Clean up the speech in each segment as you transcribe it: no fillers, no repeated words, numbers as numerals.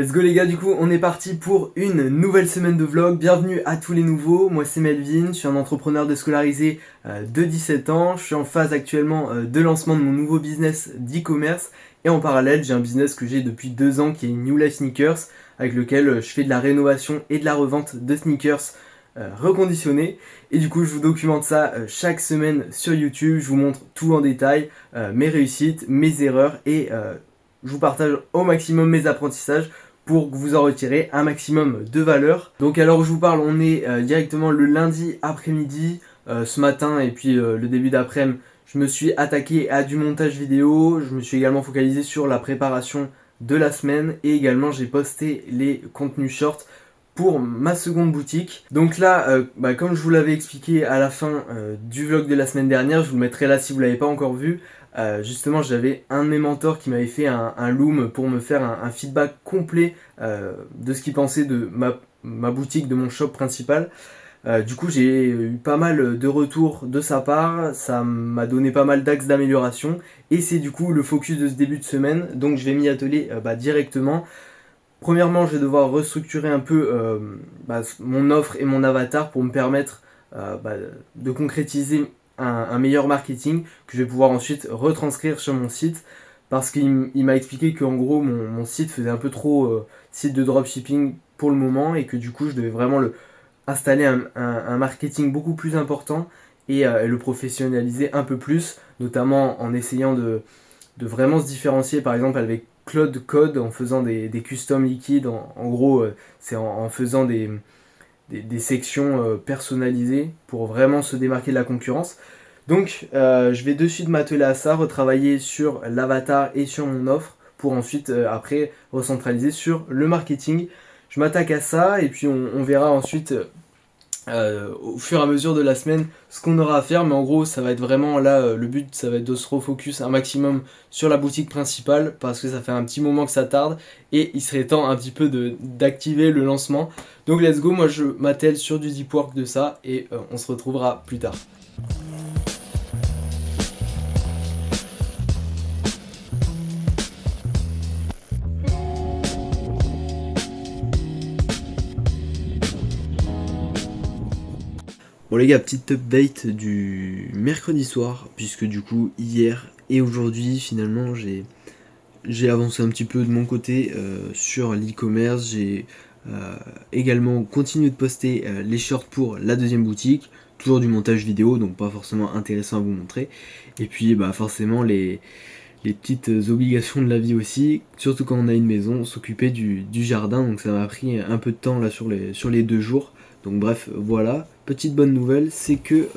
Let's go les gars, du coup on est parti pour une nouvelle semaine de vlog. Bienvenue à tous les nouveaux, moi c'est Melvin, je suis un entrepreneur déscolarisé de 17 ans. Je suis en phase actuellement de lancement de mon nouveau business d'e-commerce. Et en parallèle j'ai un business que j'ai depuis 2 ans qui est New Life Sneakers, avec lequel je fais de la rénovation et de la revente de sneakers reconditionnés. Et du coup je vous documente ça chaque semaine sur YouTube, je vous montre tout en détail, mes réussites, mes erreurs et je vous partage au maximum mes apprentissages pour que vous en retirez un maximum de valeur. Donc à l'heure où je vous parle, on est directement le lundi après-midi. Ce matin et puis le début d'après-midi, je me suis attaqué à du montage vidéo. Je me suis également focalisé sur la préparation de la semaine et également j'ai posté les contenus shorts pour ma seconde boutique. Donc là, comme je vous l'avais expliqué à la fin du vlog de la semaine dernière, je vous le mettrai là si vous ne l'avez pas encore vu. Justement, j'avais un de mes mentors qui m'avait fait un loom pour me faire un feedback complet de ce qu'il pensait de ma boutique, de mon shop principal. Du coup, j'ai eu pas mal de retours de sa part, ça m'a donné pas mal d'axes d'amélioration et c'est du coup le focus de ce début de semaine. Donc je vais m'y atteler directement. Premièrement, je vais devoir restructurer un peu mon offre et mon avatar pour me permettre de concrétiser un meilleur marketing que je vais pouvoir ensuite retranscrire sur mon site, parce qu'il m'a expliqué qu'en gros mon site faisait un peu trop site de dropshipping pour le moment et que du coup je devais vraiment installer un marketing beaucoup plus important et le professionnaliser un peu plus, notamment en essayant de vraiment se différencier par exemple avec Cloud Code en faisant des custom liquides, en gros c'est en faisant des sections personnalisées pour vraiment se démarquer de la concurrence. Donc je vais de suite m'atteler à ça, retravailler sur l'avatar et sur mon offre pour ensuite après recentraliser sur le marketing. Je m'attaque à ça et puis on verra ensuite au fur et à mesure de la semaine ce qu'on aura à faire, mais en gros ça va être vraiment là, le but ça va être de se refocus un maximum sur la boutique principale parce que ça fait un petit moment que ça tarde et il serait temps un petit peu d'activer le lancement. Donc let's go, moi je m'attelle sur du deep work de ça et on se retrouvera plus tard. Bon les gars, petite update du mercredi soir, puisque du coup hier et aujourd'hui finalement j'ai avancé un petit peu de mon côté sur l'e-commerce. J'ai également continué de poster les shorts pour la deuxième boutique, toujours du montage vidéo, donc pas forcément intéressant à vous montrer. Et puis forcément les petites obligations de la vie aussi, surtout quand on a une maison, s'occuper du jardin, donc ça m'a pris un peu de temps là sur les 2 jours. Donc bref, voilà. Petite bonne nouvelle, c'est que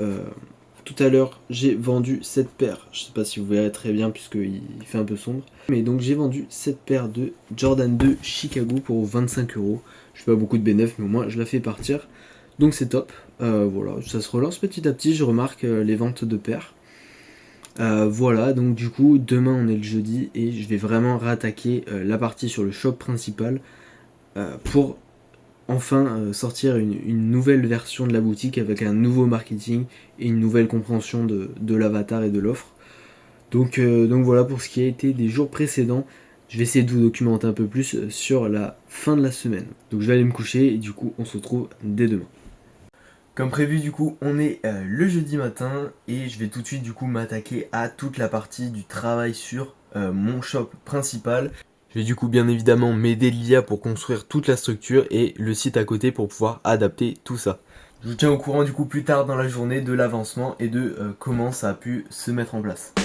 tout à l'heure j'ai vendu cette paire. Je sais pas si vous verrez très bien puisqu'il fait un peu sombre. Mais donc j'ai vendu cette paire de Jordan 2 Chicago pour 25 €. Je fais pas beaucoup de bénéfices, mais au moins je la fais partir. Donc c'est top. Voilà, ça se relance petit à petit, je remarque les ventes de paires. Voilà, donc du coup demain on est le jeudi et je vais vraiment rattaquer la partie sur le shop principal pour enfin sortir une nouvelle version de la boutique avec un nouveau marketing et une nouvelle compréhension de l'avatar et de l'offre. Donc voilà pour ce qui a été des jours précédents. Je vais essayer de vous documenter un peu plus sur la fin de la semaine. Donc je vais aller me coucher et du coup on se retrouve dès demain. Comme prévu, du coup, on est le jeudi matin et je vais tout de suite du coup m'attaquer à toute la partie du travail sur mon shop principal. Je vais du coup bien évidemment m'aider de l'IA pour construire toute la structure et le site à côté pour pouvoir adapter tout ça. Je vous tiens au courant du coup plus tard dans la journée de l'avancement et de comment ça a pu se mettre en place.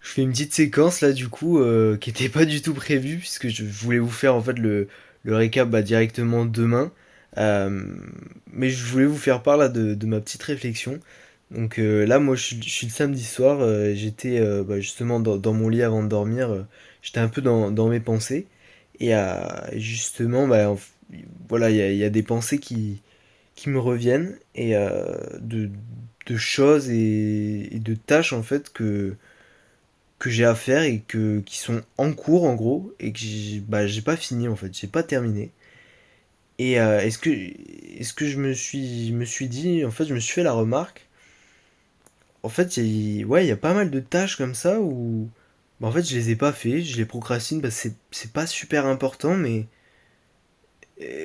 Je fais une petite séquence là du coup qui était pas du tout prévue puisque je voulais vous faire en fait le récap directement demain. Mais je voulais vous faire part là de ma petite réflexion. Donc là, moi, je suis le samedi soir, j'étais justement dans mon lit avant de dormir, j'étais un peu dans mes pensées. Et justement, voilà, il y a des pensées qui me reviennent et de choses et de tâches en fait que j'ai à faire et qui sont en cours en gros et que j'ai pas fini en fait, j'ai pas terminé. Et est-ce que je me suis dit, en fait, je me suis fait la remarque, en fait, ouais, il y a pas mal de tâches comme ça où, en fait, je les ai pas fait, je les procrastine parce que c'est pas super important, mais,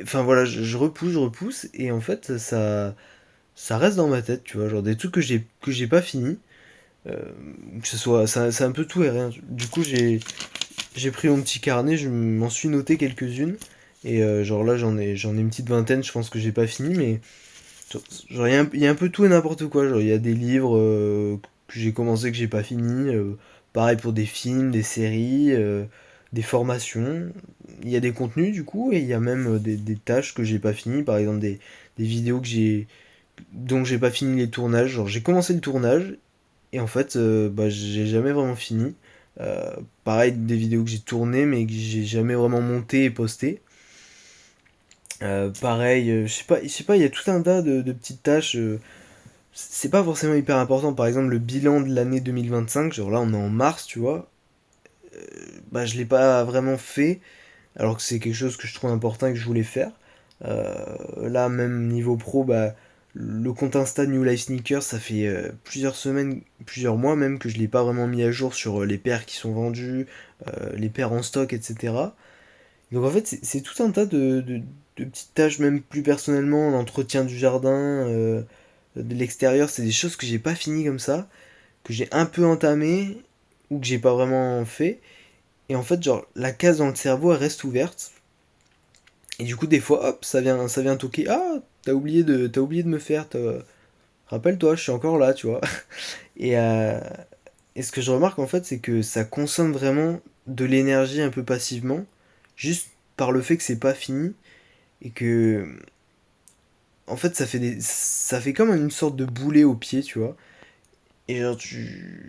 enfin voilà, je repousse, et en fait, ça reste dans ma tête, tu vois, genre des trucs que j'ai pas fini, euh, que ce soit, ça, c'est un peu tout et rien. Du coup, j'ai pris mon petit carnet, je m'en suis noté quelques-unes, et genre là, j'en ai une petite vingtaine, je pense que j'ai pas fini, mais genre, il y a un peu tout et n'importe quoi. Genre, il y a des livres que j'ai commencé que j'ai pas fini. Pareil pour des films, des séries, des formations. Il y a des contenus du coup, et il y a même des tâches que j'ai pas fini. Par exemple, des vidéos dont j'ai pas fini les tournages. Genre, j'ai commencé le tournage, et en fait, j'ai jamais vraiment fini. Pareil, des vidéos que j'ai tournées, mais que j'ai jamais vraiment monté et posté. Pareil, je sais pas, il y a tout un tas de petites tâches. C'est pas forcément hyper important. Par exemple, le bilan de l'année 2025, genre là on est en mars, tu vois, je l'ai pas vraiment fait, alors que c'est quelque chose que je trouve important et que je voulais faire. Là, même niveau pro, le compte Insta New Life Sneakers, ça fait plusieurs semaines, plusieurs mois même que je l'ai pas vraiment mis à jour sur les paires qui sont vendues, les paires en stock, etc. Donc en fait, c'est tout un tas de petites tâches, même plus personnellement, l'entretien du jardin, de l'extérieur, c'est des choses que j'ai pas fini comme ça, que j'ai un peu entamé ou que j'ai pas vraiment fait. Et en fait, genre, la case dans le cerveau, elle reste ouverte. Et du coup, des fois, hop, ça vient toquer. Ah, t'as oublié de me faire. Rappelle-toi, je suis encore là, tu vois. Et, et ce que je remarque, en fait, c'est que ça consomme vraiment de l'énergie un peu passivement, juste par le fait que c'est pas fini. Et que, en fait, ça fait comme une sorte de boulet au pied, tu vois. Et genre,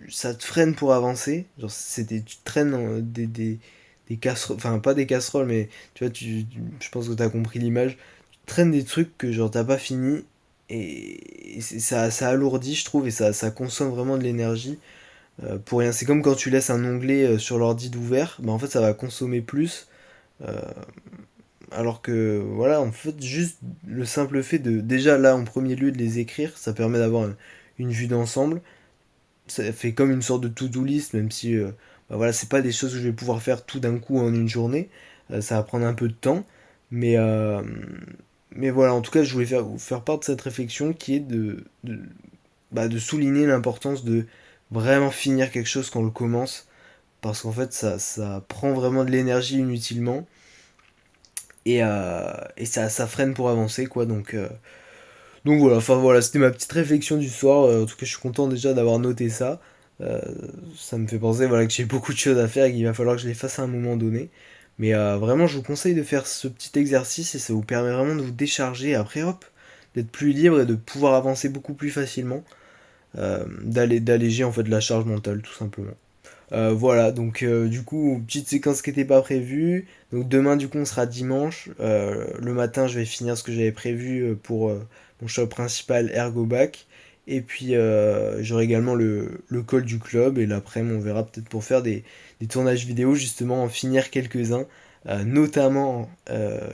ça te freine pour avancer. Genre, tu traînes des casseroles, enfin, pas des casseroles, mais tu vois, je pense que t'as compris l'image. Tu traînes des trucs que genre t'as pas fini, et ça alourdit, je trouve, et ça consomme vraiment de l'énergie pour rien. C'est comme quand tu laisses un onglet sur l'ordi d'ouvert, en fait, ça va consommer plus. euh, alors que, voilà, en fait, juste le simple fait de, déjà là, en premier lieu, de les écrire, ça permet d'avoir une vue d'ensemble. Ça fait comme une sorte de to-do list, même si voilà, c'est pas des choses que je vais pouvoir faire tout d'un coup en une journée. Ça va prendre un peu de temps. Mais, euh, mais voilà, en tout cas, je voulais vous faire part de cette réflexion qui est de souligner l'importance de vraiment finir quelque chose quand on le commence. Parce qu'en fait, ça prend vraiment de l'énergie inutilement. Et ça freine pour avancer, quoi. Donc voilà, enfin voilà, c'était ma petite réflexion du soir. En tout cas, je suis content déjà d'avoir noté ça. Euh, Ça me fait penser, voilà, que j'ai beaucoup de choses à faire et qu'il va falloir que je les fasse à un moment donné. Mais vraiment, je vous conseille de faire ce petit exercice, et ça vous permet vraiment de vous décharger. Après, hop, d'être plus libre et de pouvoir avancer beaucoup plus facilement. D'alléger en fait la charge mentale, tout simplement. Voilà, donc du coup, petite séquence qui n'était pas prévue. Donc demain, du coup, on sera dimanche. Le matin, je vais finir ce que j'avais prévu pour mon shop principal Ergoback. Et puis, j'aurai également le call du club. Et l'après-midi, on verra peut-être pour faire des tournages vidéo, justement, en finir quelques-uns. Notamment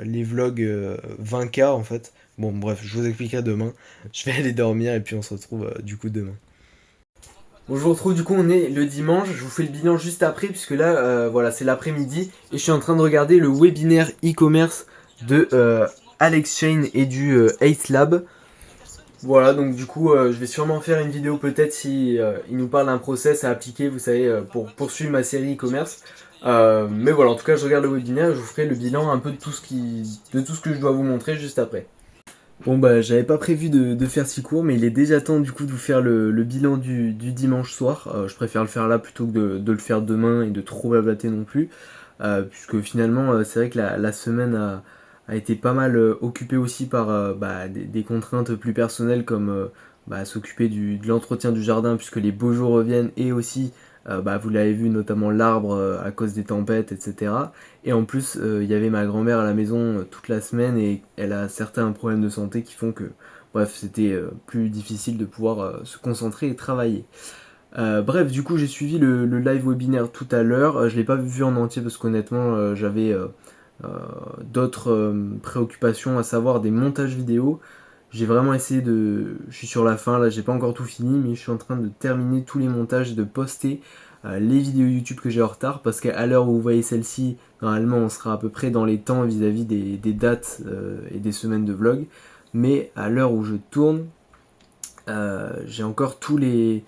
les vlogs 20K, en fait. Bon, bref, je vous expliquerai demain. Je vais aller dormir, et puis on se retrouve du coup demain. Bon, je vous retrouve, du coup, on est le dimanche, je vous fais le bilan juste après, puisque là, voilà, c'est l'après-midi, et je suis en train de regarder le webinaire e-commerce de Alex Shane et du Ace Lab. Voilà, donc du coup, je vais sûrement faire une vidéo peut-être si il nous parle d'un process à appliquer, vous savez, pour poursuivre ma série e-commerce. Mais voilà, en tout cas, je regarde le webinaire, et je vous ferai le bilan un peu de tout ce que je dois vous montrer juste après. Bon, j'avais pas prévu de faire si court, mais il est déjà temps du coup de vous faire le bilan du dimanche soir. Je préfère le faire là plutôt que de le faire demain et de trop blablater non plus. Puisque finalement, c'est vrai que la semaine a été pas mal occupée aussi par des contraintes plus personnelles, comme s'occuper de l'entretien du jardin puisque les beaux jours reviennent, et aussi vous l'avez vu, notamment l'arbre à cause des tempêtes, etc. Et en plus, il y avait ma grand-mère à la maison toute la semaine et elle a certains problèmes de santé qui font que, bref, c'était plus difficile de pouvoir se concentrer et travailler. Bref, du coup, j'ai suivi le live webinaire tout à l'heure. Je l'ai pas vu en entier parce qu'honnêtement, j'avais d'autres préoccupations, à savoir des montages vidéo. J'ai vraiment essayé je suis sur la fin là, j'ai pas encore tout fini, mais je suis en train de terminer tous les montages, de poster les vidéos YouTube que j'ai en retard, parce qu'à l'heure où vous voyez celle-ci, normalement on sera à peu près dans les temps vis-à-vis des dates et des semaines de vlog. Mais à l'heure où je tourne, j'ai encore les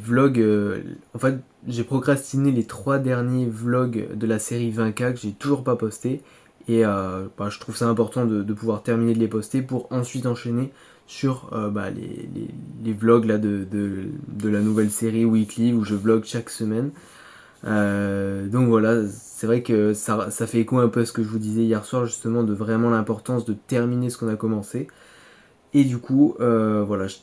vlogs. En fait, j'ai procrastiné les 3 derniers vlogs de la série 20K que j'ai toujours pas posté. Et je trouve ça important de pouvoir terminer de les poster pour ensuite enchaîner sur les vlogs là, de la nouvelle série Weekly où je vlog chaque semaine. Donc voilà, c'est vrai que ça fait écho un peu à ce que je vous disais hier soir, justement, de vraiment l'importance de terminer ce qu'on a commencé. Et du coup, voilà, je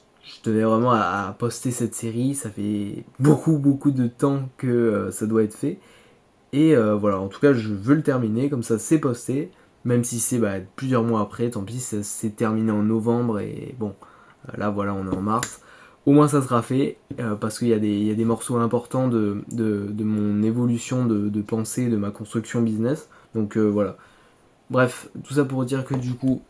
tenais vraiment à poster cette série. Ça fait beaucoup de temps que ça doit être fait. Et voilà, en tout cas, je veux le terminer, comme ça c'est posté. Même si c'est plusieurs mois après, tant pis, ça s'est terminé en novembre. Et bon, là voilà, on est en mars. Au moins ça sera fait, parce qu'il y a des morceaux importants de mon évolution de pensée, de ma construction business. Donc voilà. Bref, tout ça pour dire que du coup,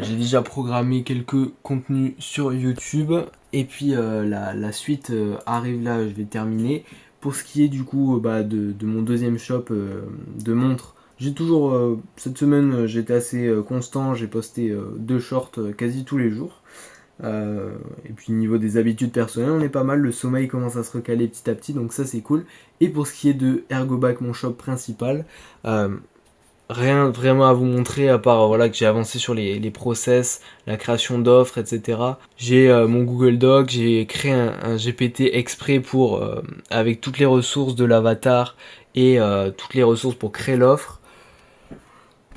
j'ai déjà programmé quelques contenus sur YouTube. Et puis la suite arrive là, je vais terminer. Pour ce qui est du coup de mon deuxième shop de montres, j'ai toujours, cette semaine j'étais assez constant, j'ai posté 2 shorts quasi tous les jours. Et puis niveau des habitudes personnelles, on est pas mal, le sommeil commence à se recaler petit à petit, donc ça c'est cool. Et pour ce qui est de Ergoback, mon shop principal, rien vraiment à vous montrer à part que j'ai avancé sur les process, la création d'offres, etc. J'ai mon Google Doc, j'ai créé un GPT exprès pour avec toutes les ressources de l'avatar et toutes les ressources pour créer l'offre.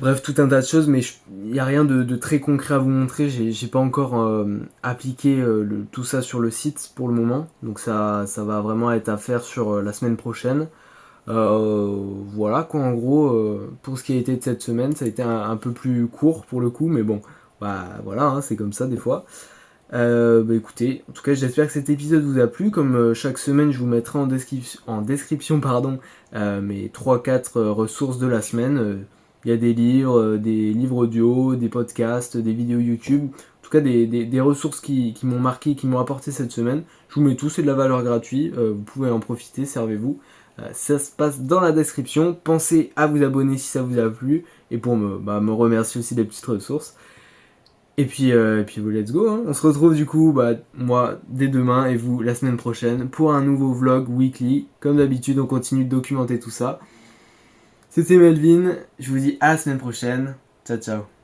Bref, tout un tas de choses, mais il n'y a rien de très concret à vous montrer. J'ai pas encore appliqué tout ça sur le site pour le moment, donc ça va vraiment être à faire sur la semaine prochaine. Voilà quoi, en gros, pour ce qui a été de cette semaine, ça a été un peu plus court pour le coup, mais bon, voilà, hein, c'est comme ça des fois. Écoutez, en tout cas j'espère que cet épisode vous a plu. Comme chaque semaine, je vous mettrai en description mes 3-4 ressources de la semaine. Il y a des livres audio, des podcasts, des vidéos YouTube, en tout cas des ressources qui m'ont marqué, qui m'ont apporté cette semaine. Je vous mets tout, c'est de la valeur gratuite, vous pouvez en profiter, servez-vous. Ça se passe dans la description. Pensez à vous abonner si ça vous a plu, et pour me remercier aussi des petites ressources. Et puis let's go, hein. On se retrouve du coup, moi dès demain et vous la semaine prochaine pour un nouveau vlog weekly. Comme d'habitude, on continue de documenter tout ça. C'était Melvin, je vous dis à la semaine prochaine. Ciao ciao.